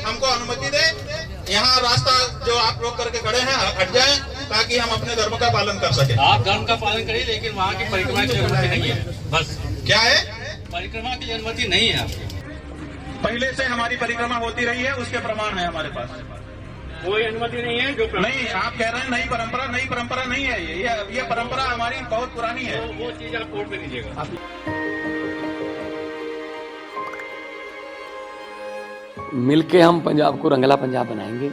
हमको अनुमति दे, यहाँ रास्ता जो आप रोक करके खड़े हैं हट जाए, ताकि हम अपने धर्म का पालन कर सके। आप धर्म का पालन करिए, लेकिन वहाँ की परिक्रमा की अनुमति नहीं है। बस क्या है, परिक्रमा की अनुमति नहीं है आपकी। पहले से हमारी परिक्रमा होती रही है, उसके प्रमाण है हमारे पास। कोई अनुमति नहीं है जो नहीं, आप कह रहे हैं नई परंपरा नहीं है। ये परंपरा हमारी बहुत पुरानी है। वो चीज आप कोर्ट में कीजिएगा। मिलके हम पंजाब को रंगला पंजाब बनाएंगे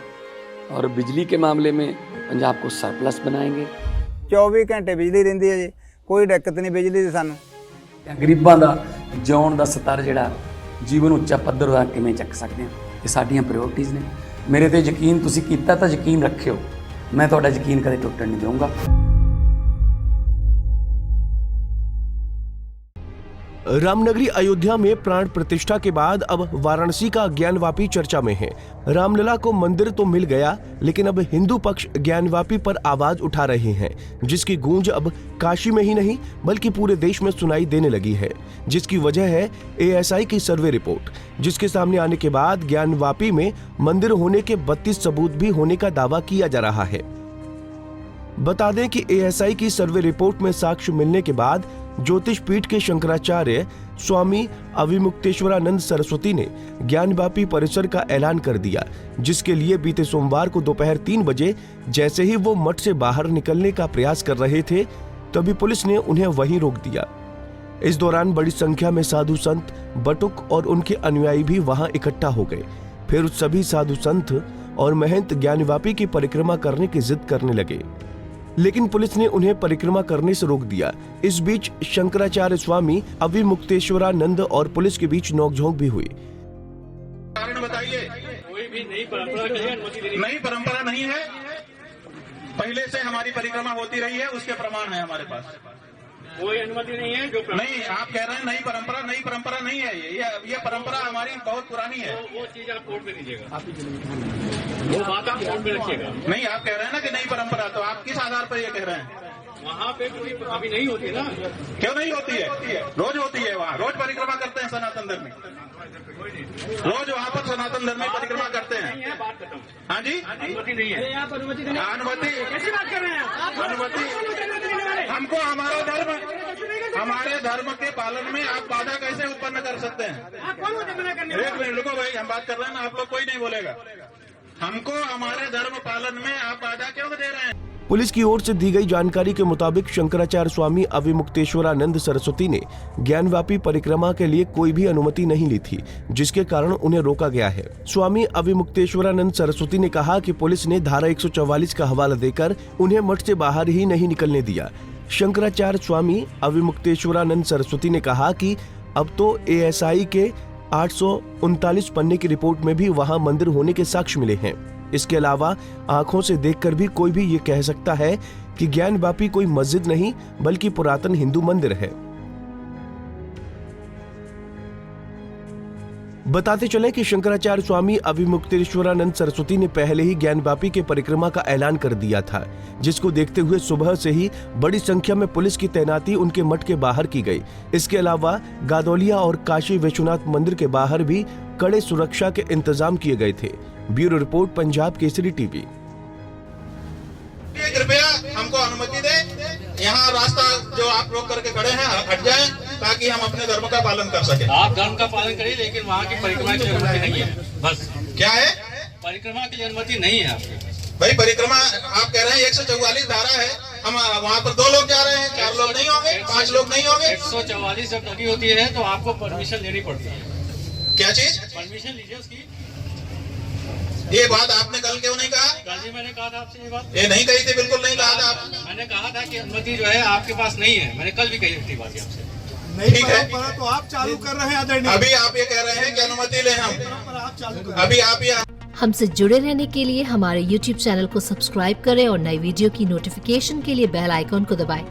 और बिजली के मामले में पंजाब को सरप्लस बनाएंगे। 24 घंटे बिजली रहिंदी है जी, कोई दिक्कत नहीं बिजली दी सानू। गरीबां दा जिउण दा स्तर जिहड़ा जीवन उच्चा पੱਧਰ ਦਾ ਕਿਵੇਂ ਚੱਕ ਸਕਦੇ ਹਾਂ, ਇਹ ਸਾਡੀਆਂ ਪ੍ਰਾਇੋਰਟੀਜ਼ ਨੇ। ਮੇਰੇ ਤੇ ਯਕੀਨ ਤੁਸੀਂ ਕੀਤਾ ਤਾਂ ਯਕੀਨ ਰੱਖਿਓ, ਮੈਂ ਤੁਹਾਡਾ ਯਕੀਨ ਕਦੇ ਟੁੱਟਣ ਨਹੀਂ ਦਊਂਗਾ। रामनगरी अयोध्या में प्राण प्रतिष्ठा के बाद अब वाराणसी का ज्ञानवापी चर्चा में है। रामलला को मंदिर तो मिल गया, लेकिन अब हिंदू पक्ष ज्ञानवापी पर आवाज उठा रहे हैं, जिसकी गूंज अब काशी में ही नहीं बल्कि पूरे देश में सुनाई देने लगी है। जिसकी वजह है ASI की सर्वे रिपोर्ट, जिसके सामने आने के बाद ज्ञानवापी में मंदिर होने के 32 सबूत भी होने का दावा किया जा रहा है। बता दें कि ASI की सर्वे रिपोर्ट में साक्ष्य मिलने के बाद ज्योतिष पीठ के शंकराचार्य स्वामी अविमुक्तेश्वरानंद सरस्वती ने ज्ञानवापी परिसर का ऐलान कर दिया, जिसके लिए बीते सोमवार को दोपहर 3 बजे जैसे ही वो मठ से बाहर निकलने का प्रयास कर रहे थे, तभी पुलिस ने उन्हें वहीं रोक दिया। इस दौरान बड़ी संख्या में साधु संत, बटुक और उनके अनुयायी भी वहां इकट्ठा हो गए। फिर सभी साधु संत और महंत ज्ञानवापी की परिक्रमा करने की जिद करने लगे, लेकिन पुलिस ने उन्हें परिक्रमा करने से रोक दिया। इस बीच शंकराचार्य स्वामी अविमुक्तेश्वरानंद और पुलिस के बीच नोकझोंक भी हुई। कारण बताइए। कोई भी नई परंपरा के लिए अनुमति देनी। नई परंपरा नहीं है, पहले से हमारी परिक्रमा होती रही है, उसके प्रमाण है हमारे पास। कोई अनुमति नहीं है जो नहीं, आप कह रहे हैं नई परंपरा नहीं है। ये परंपरा हमारी बहुत पुरानी है। वो चीज आप कोर्ट में कीजिएगा। वो बात आप कोर्ट में रखिएगा। नहीं, आप कह रहे हैं ना कि नई परंपरा, तो आप किस आधार पर ये कह रहे हैं? वहाँ पे कोई अभी नहीं होती ना। क्यों नहीं होती है? रोज होती है, वहाँ रोज परिक्रमा करते हैं सनातन धर्मी, रोज वहाँ पर सनातन धर्मी परिक्रमा करते हैं। बात खत्म। हाँ जी, अनुमति नहीं है। आप अनुमति अनुमति कैसी बात कर रहे हैं? अनुमति हमको हमारे धर्म के पालन में आप बाधा कैसे उत्पन्न कर सकते हैं? एक मिनट रुको भाई, हम बात कर रहे हैं ना, आप लोग कोई नहीं बोलेगा। हमको हमारे धर्म पालन में आप बाधा क्यों दे रहे हैं? पुलिस की ओर से दी गई जानकारी के मुताबिक शंकराचार्य स्वामी अविमुक्तेश्वरानंद सरस्वती ने ज्ञानवापी परिक्रमा के लिए कोई भी अनुमति नहीं ली थी, जिसके कारण उन्हें रोका गया है। स्वामी अविमुक्तेश्वरानंद सरस्वती ने कहा कि पुलिस ने धारा 144 का हवाला देकर उन्हें मठ से बाहर ही नहीं निकलने दिया। शंकराचार्य स्वामी अविमुक्तेश्वरानंद सरस्वती ने कहा कि अब तो ASI के 839 पन्ने की रिपोर्ट में भी वहां मंदिर होने के साक्ष्य मिले हैं। इसके अलावा आंखों से देखकर भी कोई भी ये कह सकता है कि ज्ञानवापी कोई मस्जिद नहीं बल्कि पुरातन हिंदू मंदिर है। बताते चले कि शंकराचार्य स्वामी अविमुक्तेश्वरानंद सरस्वती ने पहले ही ज्ञानवापी के परिक्रमा का ऐलान कर दिया था, जिसको देखते हुए सुबह से ही बड़ी संख्या में पुलिस की तैनाती उनके मठ के बाहर की गई। इसके अलावा गादौलिया और काशी विश्वनाथ मंदिर के बाहर भी कड़े सुरक्षा के इंतजाम किए गए थे। Bureau report, Punjab Kesari TV. कृपया हमको अनुमति दे, यहाँ रास्ता जो आप रोक करके खड़े हैं हट जाए, ताकि हम अपने धर्म का पालन कर सके। आप धर्म का पालन करिए, लेकिन वहाँ की परिक्रमा की अनुमति नहीं है। बस क्या है, परिक्रमा की अनुमति नहीं है आपकी। भाई परिक्रमा आप कह रहे हैं 144 धारा है, हम वहाँ पर 2 लोग जा रहे हैं, 4 लोग नहीं होंगे, 5 लोग नहीं होंगे। 144 जब लगी होती है तो आपको परमिशन लेनी पड़ती है। क्या चीज? परमिशन लीजिए उसकी। ये बात आपने कल क्यों नहीं कहा? कल जी मैंने कहा था आपसे ये बात। ये नहीं कही थी, बिल्कुल नहीं कहा था आपने। मैंने कहा था कि अनुमति जो है आपके पास नहीं है। मैंने कल भी कही थी बात आपसे। ठीक है, तो आप चालू कर रहे हैं आदरणीय। अभी आप ये कह रहे हैं कि अनुमति ले हम, अभी आप ये हमसे जुड़े रहने के लिए हमारे YouTube चैनल को सब्सक्राइब करें और नई वीडियो की नोटिफिकेशन के लिए बेल आइकॉन को दबाएं।